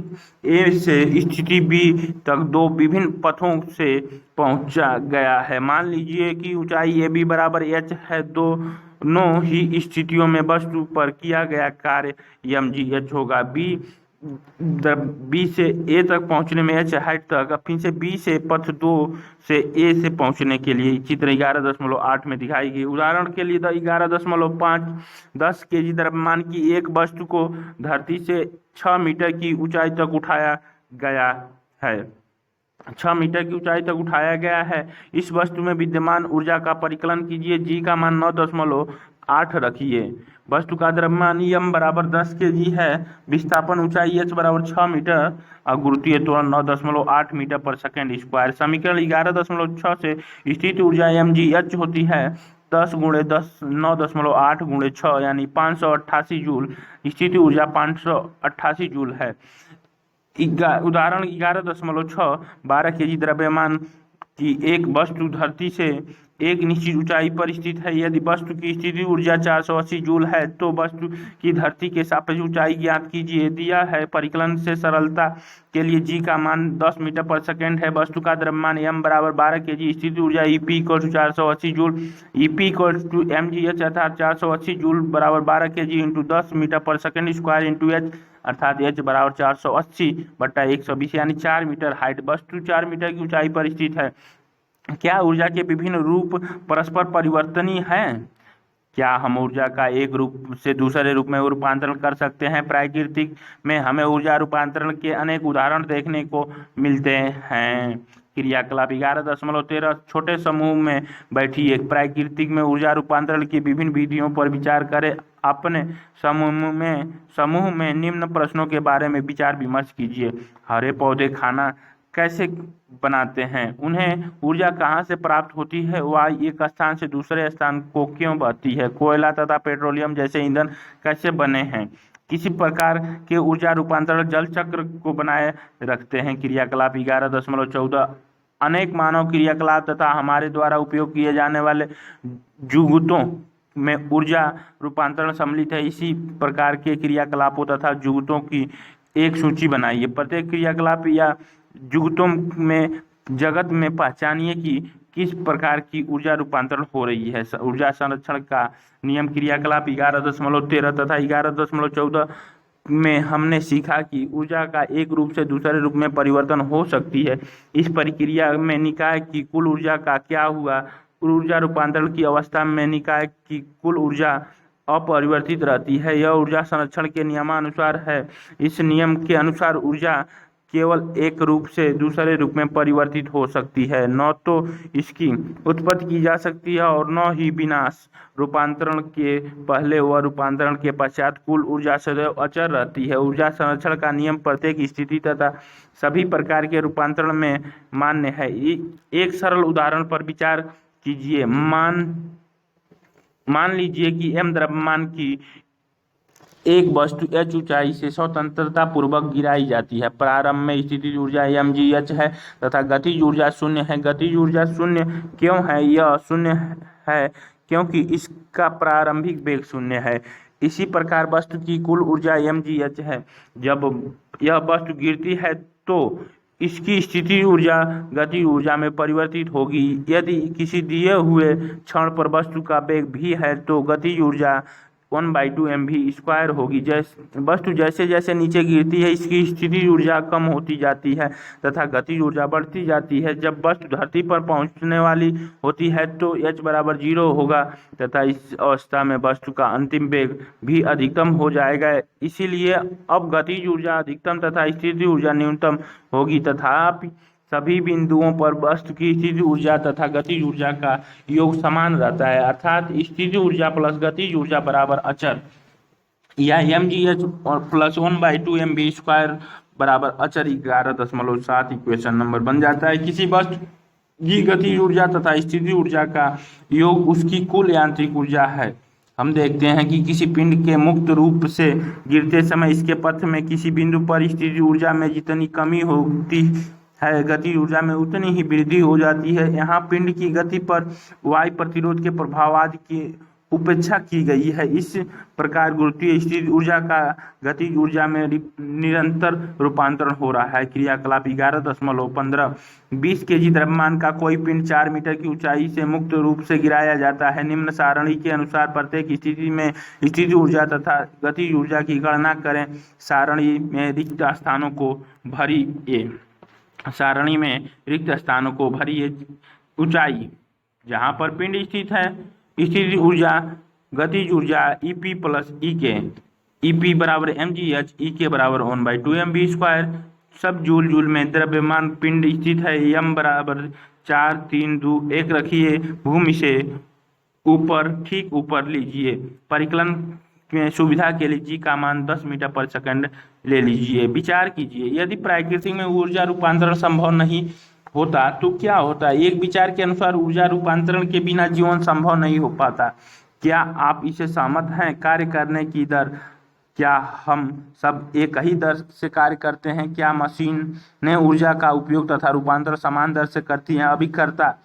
A से स्थिति B तक दो विभिन्न पथों से पहुंचा गया है। मान लीजिए कि ऊंचाई AB बराबर h है। दोनों ही स्थितियों में वस्तु पर किया गया कार्य mgh होगा। B बी से ए तक पहुंचने में एच हाइट तक, अब फिर से बी से पथ 2 से ए से पहुंचने के लिए चित्र 11.8 में दिखाई गई। उदाहरण के लिए 11.5 10 केजी द्रव्यमान की एक वस्तु को धरती से 6 मीटर की ऊंचाई तक उठाया गया है। 6 मीटर की ऊंचाई तक उठाया गया है। इस वस्तु में विद्यमान ऊर्जा का परिकलन कीजिए। जी का मान 9.8 रखिए। वस्तु का द्रव्यमान m बराबर 10 kg है। विस्थापन ऊंचाई h बराबर 6 मीटर और गुरुत्वीय त्वरण 9.8 मीटर पर सेकंड स्क्वायर। समीकरण 11.6 से स्थित ऊर्जा mgh होती है 10 गुणे 10 9.8 गुणे 6 यानी 588 जूल। स्थिति ऊर्जा 588 जूल है। उदाहरण 11.6 12 केजी द्रव्यमान की एक वस्तु धरती से एक निश्चित ऊंचाई पर स्थित है। यदि वस्तु की स्थिति ऊर्जा 480 जूल है तो वस्तु की धरती के सापेक्ष ऊंचाई ज्ञात कीजिए। दिया है परिकलन से सरलता के लिए जी का मान 10 मीटर पर सेकंड है। वस्तु का द्रव्यमान m बराबर 12 केजी। स्थिति ऊर्जा EP equal 480 joule. EP equal to mgh अर्थात 480 जूल बराबर 12 KG into 10 metre per second square into h अर्थात h बराबर 480/120 यानी 4 मीटर हाइट। वस्तु 4 मीटर की ऊंचाई पर स्थित है। क्या ऊर्जा के विभिन्न रूप परस्पर परिवर्तनीय हैं? क्या हम ऊर्जा का एक रूप से दूसरे रूप में रूपांतरण कर सकते हैं? प्राकृतिक में हमें ऊर्जा रूपांतरण के अनेक उदाहरण देखने को मिलते हैं। क्रियाकलाप 11.13 छोटे समूह में बैठी एक प्राकृतिक में ऊर्जा रूपांतरण की विभिन्न विधियों पर विचार करें। अपने समूह में निम्न प्रश्नों के बारे में विचार विमर्श कीजिए। हरे पौधे खाना कैसे बनाते हैं? उन्हें ऊर्जा कहाँ से प्राप्त होती है? वायु एक स्थान से दूसरे स्थान को क्यों बहती है? कोयला तथा पेट्रोलियम जैसे ईंधन कैसे बने हैं? किसी प्रकार के ऊर्जा रूपांतरण जल चक्र को बनाए रखते हैं। क्रियाकलाप 11.14 अनेक मानव क्रियाकलाप तथा हमारे द्वारा उपयोग किए जाने वाले जुगतों में ऊर्जा रूपांतरण सम्मिलित है। इसी प्रकार के क्रियाकलापों तथा जुगतों की एक सूची बनाइए। प्रत्येक क्रियाकलाप या जुगतों में जगत में पहचानिए कि किस प्रकार की ऊर्जा रूपांतरण हो रही है। ऊर्जा संरक्षण का नियम क्रियाकलाप 11.13 तथा 11.14 में हमने सीखा कि ऊर्जा का एक रूप से दूसरे रूप में परिवर्तन हो सकती है। इस प्रक्रिया में निकाय की कुल ऊर्जा का क्या हुआ? ऊर्जा रूपांतरण की अवस्था में निकाय की कुल ऊर्जा अपरिवर्तित रहती है। यह ऊर्जा संरक्षण के नियमानुसार है। इस नियम के अनुसार ऊर्जा केवल एक रूप से दूसरे रूप में परिवर्तित हो सकती है, न तो इसकी उत्पत्ति की जा सकती है और न ही विनाश। रूपांतरण के पहले व रूपांतरण के पश्चात कुल ऊर्जा सदैव अचर रहती है। ऊर्जा संरक्षण का नियम प्रत्येक स्थिति तथा सभी प्रकार के रूपांतरण में मान्य है। एक सरल उदाहरण पर विचार कीजिए। मान लीजिए कि m द्रव्यमान की एक वस्तु h ऊंचाई से स्वतंत्रता पूर्वक गिराई जाती है। प्रारंभ में स्थितिज ऊर्जा mgh है तथा गतिज ऊर्जा शून्य है। गतिज ऊर्जा शून्य क्यों है? यह शून्य है क्योंकि इसका प्रारंभिक वेग शून्य है। इसी प्रकार वस्तु की कुल ऊर्जा mgh है। जब यह वस्तु गिरती है तो इसकी स्थिति ऊर्जा गति ऊर्जा में परिवर्तित होगी। यदि किसी दिए हुए क्षण पर वस्तु का वेग v है तो गतिज ऊर्जा 1/2 mv² होगी। वस्तु जैसे जैसे नीचे गिरती है इसकी स्थिति ऊर्जा कम होती जाती है तथा गतिज ऊर्जा बढ़ती जाती है। जब वस्तु धरती पर पहुंचने वाली होती है तो h बराबर 0 होगा तथा इस अवस्था में वस्तु का अंतिम वेग भी अधिकतम हो जाएगा। इसीलिए अब गतिज ऊर्जा अधिकतम तथा स्थिति ऊर्जा न्यूनतम होगी। तथापि सभी बिंदुओं पर वस्तु की स्थिति ऊर्जा तथा गतिज ऊर्जा का योग समान रहता है, अर्थात स्थिति ऊर्जा प्लस गतिज ऊर्जा बराबर अचर या mgh प्लस 1/2 mv² बराबर अचर 11.7 इक्वेशन नंबर बन जाता है। किसी वस्तु की गतिज ऊर्जा तथा स्थिति ऊर्जा का योग उसकी कुल यांत्रिक ऊर्जा है। हम देखते हैं कि किसी पिंड के मुक्त रूप से गिरते समय इसके पथ में किसी बिंदु पर स्थिति ऊर्जा में जितनी कमी होती है गति ऊर्जा में उतनी ही वृद्धि हो जाती है। यहाँ पिंड की गति पर वायु प्रतिरोध के प्रभाव आदि के उपेक्षा की गई है। इस प्रकार गुरुत्वीय स्थिर ऊर्जा का गतिज ऊर्जा में निरंतर रूपांतरण हो रहा है। क्रियाकलाप 11.15 20 केजी द्रव्यमान का कोई पिंड 4 मीटर की ऊंचाई से मुक्त रूप से गिराया जाता है। निम्न सारणी के अनुसार प्रत्येक स्थिति में स्थितिज ऊर्जा तथा गतिज ऊर्जा की गणना करें। सारणी में रिक्त स्थानों को भरिए। सारणी में रिक्त स्थानों को भरिए। ऊंचाई जहां पर पिंड स्थित है, स्थितिज ऊर्जा, गतिज ऊर्जा EP प्लस EK, EP बराबर mgh, EK बराबर 1/2 mv²। सब जूल जूल में द्रव्यमान पिंड स्थित है। m बराबर 4 3 2 1 रखिए। भूमि से ऊपर, ठीक ऊपर लीजिए। परिकलन में सुविधा के लिए g का मान 10 मीटर पर सेकंड ले लीजिए। विचार कीजिए, यदि प्रकृति में ऊर्जा रूपांतरण संभव नहीं होता तो क्या होता। एक विचार के अनुसार ऊर्जा रूपांतरण के बिना जीवन संभव नहीं हो पाता। क्या आप इसे सहमत हैं। कार्य करने की दर, क्या हम सब एक ही दर से कार्य करते हैं। क्या मशीनें ऊर्जा का उपयोग तथा रूपांतरण समान दर से करती हैं। अभिकर्ता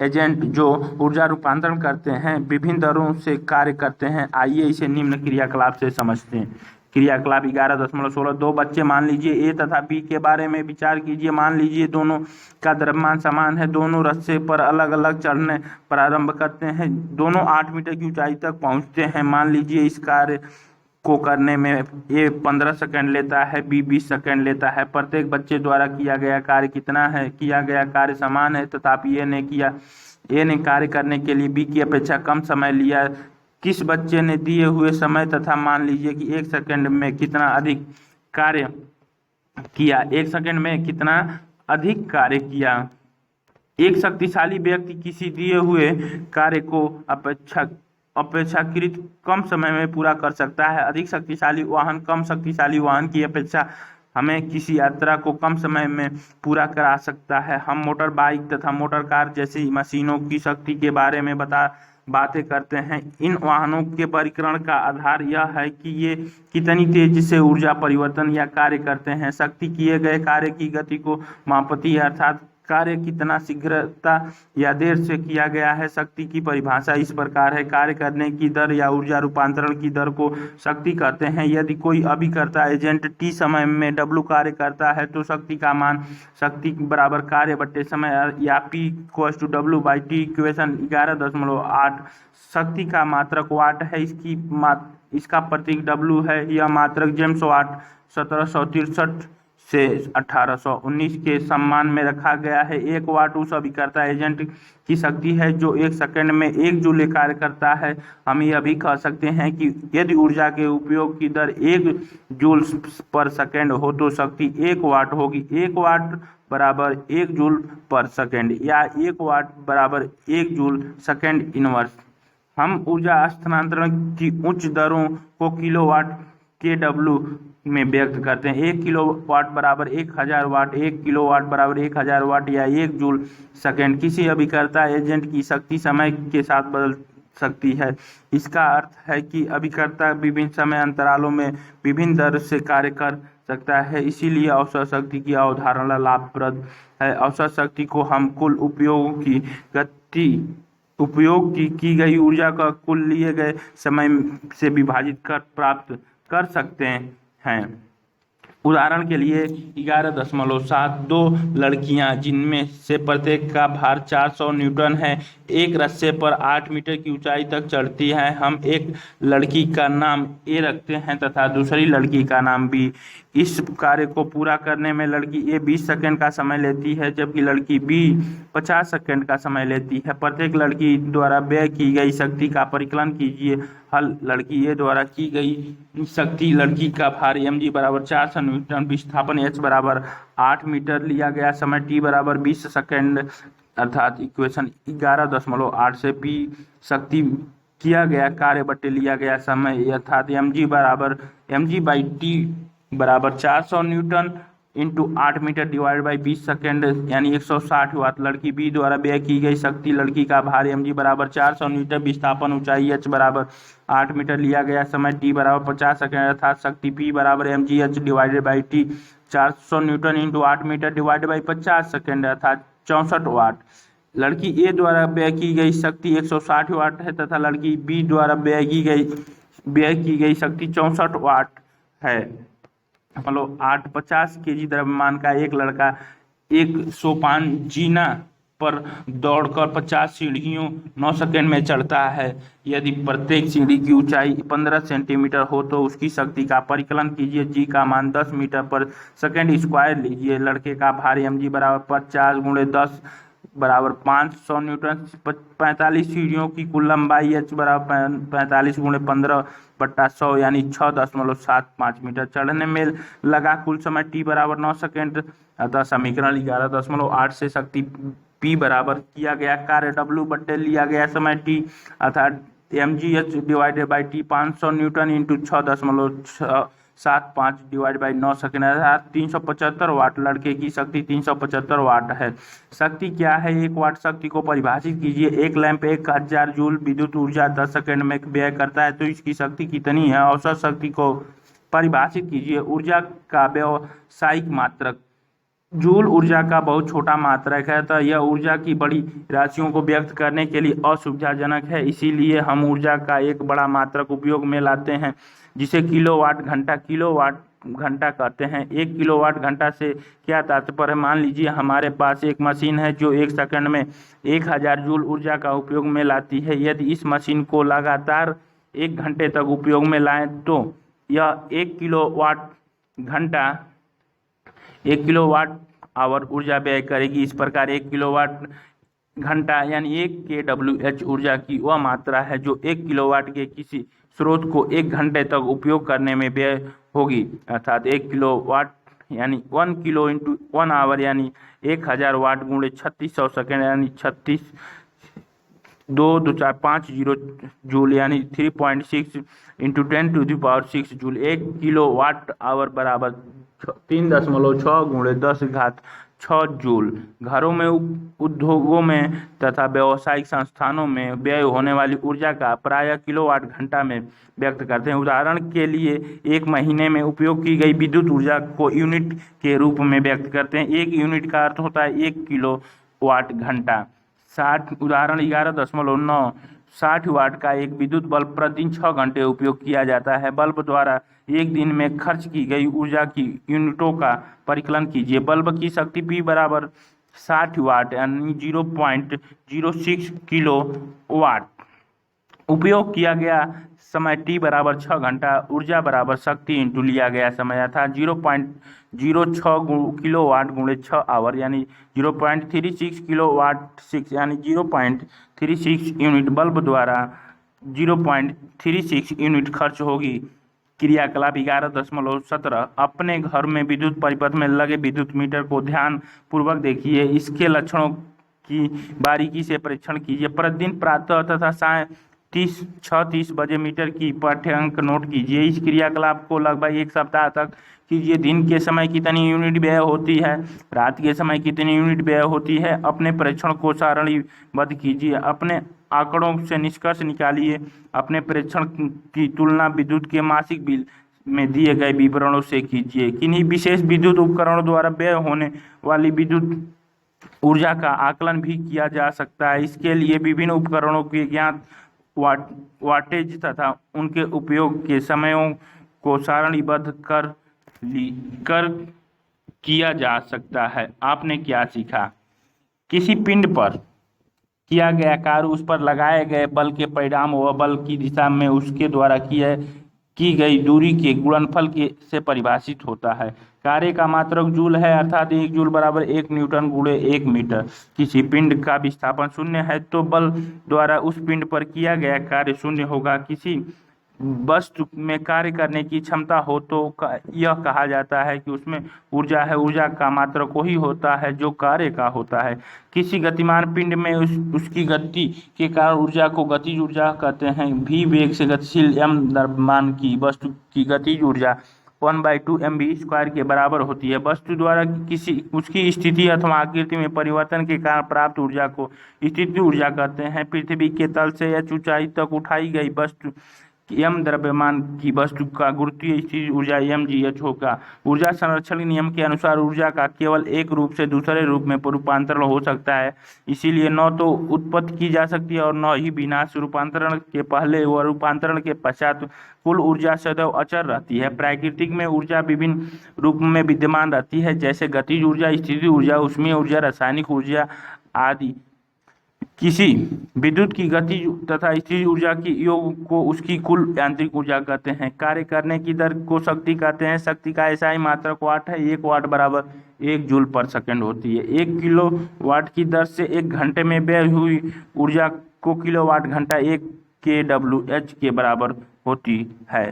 एजेंट जो ऊर्जा रूपांतरण करते हैं विभिन्न दरों से कार्य करते हैं। आइए इसे निम्न क्रियाकलाप से समझते हैं। क्रियाकलाप 11.16 दो बच्चे, मान लीजिए A तथा B के बारे में विचार कीजिए। मान लीजिए दोनों का द्रव्यमान समान है। दोनों रस्से पर अलग अलग चढ़ने प्रारंभ करते हैं। दोनों 8 मीटर की ऊंचाई तक पहुंचते हैं। मान लीजिए इस कार्य को करने में A 15 सेकंड लेता है, B 20 सेकंड लेता है। प्रत्येक बच्चे द्वारा किया गया कार्य कितना है। किया गया कार्य समान है, तथापि A ने कार्य करने के लिए B की अपेक्षा कम समय लिया। किस बच्चे ने दिए हुए समय तथा मान लीजिए कि 1 सेकंड में कितना अधिक कार्य किया। 1 सेकंड में कितना अधिक कार्य किया। एक शक्तिशाली व्यक्ति किसी दिए हुए कार्य को अपेक्षाकृत कम समय में पूरा कर सकता है। अधिक शक्तिशाली वाहन कम शक्तिशाली वाहन की अपेक्षा हमें किसी यात्रा को कम समय में पूरा करा सकता है। हम मोटर बाइक तथा मोटर कार जैसी मशीनों की शक्ति के बारे में बातें करते हैं। इन वाहनों के वर्गीकरण का आधार यह है कि ये कितनी तेजी से ऊर्जा परिवर्तन या कार्य करते हैं। शक्ति किए गए कार्य की गति को मापती है, अर्थात कार्य कितना शीघ्रता या देर से किया गया है। शक्ति की परिभाषा इस प्रकार है। कार्य करने की दर या ऊर्जा रूपांतरण की दर को शक्ति कहते हैं। यदि कोई अभिकर्ता एजेंट T समय में W कार्य करता है तो शक्ति का मान शक्ति बराबर कार्य बट्टे समय या P = W/T। इक्वेशन 11.8 शक्ति का मात्रक वाट है। इसका प्रतीक W है। यह मात्रक जेम्स वाट 1763 से 1819 के सम्मान में रखा गया है। 1 वाट उस अभिकर्ता एजेंट की शक्ति है जो 1 सेकंड में 1 जूल कार्य करता है। हम यह भी कह सकते हैं कि यदि ऊर्जा के उपयोग की दर 1 जूल पर सेकंड हो तो शक्ति 1 वाट होगी। 1 वाट बराबर 1 जूल पर सेकंड या 1 वाट बराबर 1 जूल सेकंड इनवर्स। हम ऊर्जा स्थानांतरण की उच्च दरों को किलोवाट kW में व्यक्त करते हैं। 1 किलोवाट बराबर 1000 वाट, 1 किलोवाट बराबर 1000 वाट या 1 जूल सेकंड। किसी अभिकर्ता एजेंट की शक्ति समय के साथ बदल सकती है। इसका अर्थ है कि अभिकर्ता विभिन्न समय अंतरालों में विभिन्न दर से कार्य कर सकता है। इसीलिए औसत शक्ति की अवधारणा लाभप्रद है। औसत शक्ति को हम कुल उपयोग की गई ऊर्जा का कुल लिए गए समय से विभाजित कर प्राप्त कर सकते हैं। उदाहरण के लिए 11.7 दो लड़कियां जिनमें से प्रत्येक का भार 400 न्यूटन है एक रस्से पर 8 मीटर की ऊंचाई तक चढ़ती है। हम एक लड़की का नाम A रखते हैं तथा दूसरी लड़की का नाम B। इस कार्य को पूरा करने में लड़की A 20 सेकंड का समय लेती है जबकि लड़की B 50 सेकंड का समय लेती है। प्रत्येक लड़की द्वारा व्यय की गई शक्ति का परिकलन कीजिए। हल लड़की A द्वारा की गई शक्ति, लड़की का भार mg बराबर 400 न्यूटन, विस्थापन h बराबर 8 मीटर, लिया गया समय t बराबर 20 सेकंड, अर्थात इक्वेशन 11.8 से P शक्ति किया गया कार्य बटे लिया गया समय अर्थात mg/t बराबर 400 newton into 8 metre divide by 20 second यानी 160 वाट। लड़की B द्वारा व्यय की गई शक्ति, लड़की का भार mg बराबर 400 न्यूटन, विस्थापन ऊंचाई h बराबर 8 मीटर, लिया गया समय t बराबर 50 सेकेंड, अर्थात शक्ति P बराबर mgh divided by t। 400 newton into 8 metre divided by 50 second अर्थात 64 वाट। लड़की ए द्वारा व्यय की गई शक्ति 160 वाट है तथा लड़की बी द्वारा व्यय की गई शक्ति 64 वाट है। मतलब 850 kg द्रव्यमान का एक लड़का एक सोपान जीना पर दौड़कर 50 सीढ़ियों 9 सेकंड में चढ़ता है। यदि प्रत्येक सीढ़ी की ऊंचाई 15 सेंटीमीटर हो तो उसकी शक्ति का परिकलन कीजिए। जी का मान 10 मीटर पर सेकंड स्क्वायर लीजिए। लड़के का भार mg बराबर 50 गुणे 10 बराबर 500 न्यूटन। 45 सीढ़ियों की कुल लंबाई h बराबर 45 गुणे 15/100 यानी 6.75 मीटर। चढ़ने में लगा कुल समय t बराबर 9 सेकेंड। अतः समीकरण 11.8 से शक्ति P बराबर किया गया कार्य W बटे लिया गया समय t अर्थात mgh divided by t 500 Newton into 6.75 divide by 9 second अर्थात 375 वाट। लड़के की शक्ति 375 वाट है। शक्ति क्या है? 1 वाट शक्ति को परिभाषित कीजिए। एक लैंप 1000 जूल विद्युत ऊर्जा 10 सेकेंड में व्यय करता है तो इसकी शक्ति कितनी है? औसत शक्ति को परिभाषित कीजिए। ऊर्जा का व्यावसायिक मात्रक जूल ऊर्जा का बहुत छोटा मात्रक है तो यह ऊर्जा की बड़ी राशियों को व्यक्त करने के लिए असुविधाजनक है। इसीलिए हम ऊर्जा का एक बड़ा मात्रक उपयोग में लाते हैं जिसे किलोवाट घंटा कहते हैं। 1 किलोवाट घंटा से क्या तात्पर्य? मान लीजिए हमारे पास एक मशीन है जो 1 सेकंड में 1000 जूल ऊर्जा का उपयोग में लाती है। यदि इस मशीन को लगातार 1 घंटे तक उपयोग में लाएं तो यह 1 किलोवाट आवर ऊर्जा व्यय करेगी। इस प्रकार 1 किलोवाट घंटा यानी 1 kWh ऊर्जा की वह मात्रा है जो 1 किलोवाट के किसी स्रोत को 1 घंटे तक उपयोग करने में व्यय होगी। अर्थात 1 किलोवाट यानी 1 किलो इंटू 1 आवर यानी 1000 वाट गुणे 3600 सेकेंड यानी 36.225 जूल यानी 3.6 इंटू 10⁻6 जूल। 1 किलोवाट आवर बराबर 3.6 गुणे 10⁻6 जूल। घरों में, उद्योगों में तथा व्यावसायिक संस्थानों में व्यय होने वाली ऊर्जा का प्रायः किलोवाट घंटा में व्यक्त करते हैं। उदाहरण के लिए एक महीने में उपयोग की गई विद्युत ऊर्जा को यूनिट के रूप में व्यक्त करते हैं। 1 यूनिट का अर्थ होता है 1 किलोवाट घंटा। 60 उदाहरण 11.9 60 वाट का एक विद्युत बल्ब प्रतिदिन 6 घंटे उपयोग किया जाता है। बल्ब द्वारा एक दिन में खर्च की गई ऊर्जा की यूनिटों का परिकलन कीजिए। बल्ब की शक्ति P बराबर 60 वाट यानी 0.06 किलो वाट। उपयोग किया गया समय t बराबर 6 घंटा। ऊर्जा बराबर शक्ति इंटू लिया गया समय अर्थात 0.06 किलोवाट गुणे 6 आवर यानी 0.36 किलोवाट 6 यानी 0.36 यूनिट। बल्ब द्वारा 0.36 यूनिट खर्च होगी। क्रियाकलाप 11.17 अपने घर में विद्युत परिपथ में लगे विद्युत मीटर को ध्यान पूर्वक देखिए। इसके लक्षणों की बारीकी से परीक्षण कीजिए। प्रतिदिन प्रातः तथा साय 6:30 बजे मीटर की पाठ्यांक नोट कीजिए। इस क्रियाकलाप को लगभग 1 सप्ताह तक कीजिए। दिन के समय कितनी यूनिट व्यय होती है, रात के समय कितनी यूनिट व्यय होती है। अपने परीक्षण को सारणीबद्ध कीजिए। अपने आंकड़ों से निष्कर्ष निकालिए। अपने परीक्षण की तुलना विद्युत के मासिक बिल में दिए गए विवरणों से कीजिए। किन्हीं विशेष विद्युत उपकरणों द्वारा व्यय होने वाली विद्युत ऊर्जा का आकलन भी किया जा सकता है। इसके लिए विभिन्न उपकरणों के ज्ञात वाटेज तथा उनके उपयोग के समयों को सारणीबद्ध कर किया जा सकता है। आपने क्या सीखा? किसी पिंड पर किया गया कार्य उस पर लगाए गए बल के परिणाम व बल की दिशा में उसके द्वारा की गई दूरी के गुणनफल से परिभाषित होता है। कार्य का मात्रक जूल है अर्थात 1 जूल बराबर 1 न्यूटन गुणे 1 मीटर। किसी पिंड का विस्थापन 0 है तो बल द्वारा उस पिंड पर किया गया कार्य 0 होगा। किसी वस्तु में कार्य करने की क्षमता हो तो यह कहा जाता है कि उसमें ऊर्जा है। ऊर्जा का मात्रक वही होता है जो कार्य का होता है। किसी गतिमान पिंड में उसकी गति के कारण ऊर्जा को गतिज ऊर्जा कहते हैं। v वेग से गतिशील m द्रव्यमान की वस्तु की गतिज ऊर्जा 1/2 mv² के बराबर होती है। वस्तु द्वारा उसकी स्थिति अथवा आकृति में परिवर्तन के कारण प्राप्त ऊर्जा को स्थितिज ऊर्जा कहते हैं। पृथ्वी के तल से h ऊंचाई तक उठाई गई वस्तु m द्रव्यमान की वस्तु का गुरुत्वीय स्थिति ऊर्जा mgh होगा। ऊर्जा संरक्षण के नियम के अनुसार ऊर्जा का केवल एक रूप से दूसरे रूप में रूपांतरण हो सकता है, इसीलिए न तो उत्पत्ति की जा सकती है और न ही विनाश। रूपांतरण के पहले व रूपांतरण के पश्चात कुल ऊर्जा सदैव अचर रहती है। प्राकृतिक में ऊर्जा विभिन्न रूप में विद्यमान रहती है, जैसे गतिज ऊर्जा, स्थितिज ऊर्जा, ऊष्मीय ऊर्जा, रासायनिक ऊर्जा आदि। किसी विद्युत की गतिज तथा स्थितिज ऊर्जा की योग को उसकी कुल यांत्रिक ऊर्जा कहते हैं। कार्य करने की दर को शक्ति कहते हैं। शक्ति का SI मात्रक वाट है। 1 वाट बराबर 1 जूल पर सेकंड होती है। 1 किलो वाट की दर से 1 घंटे में व्यय हुई ऊर्जा को किलोवाट घंटा 1 kWh के बराबर होती है।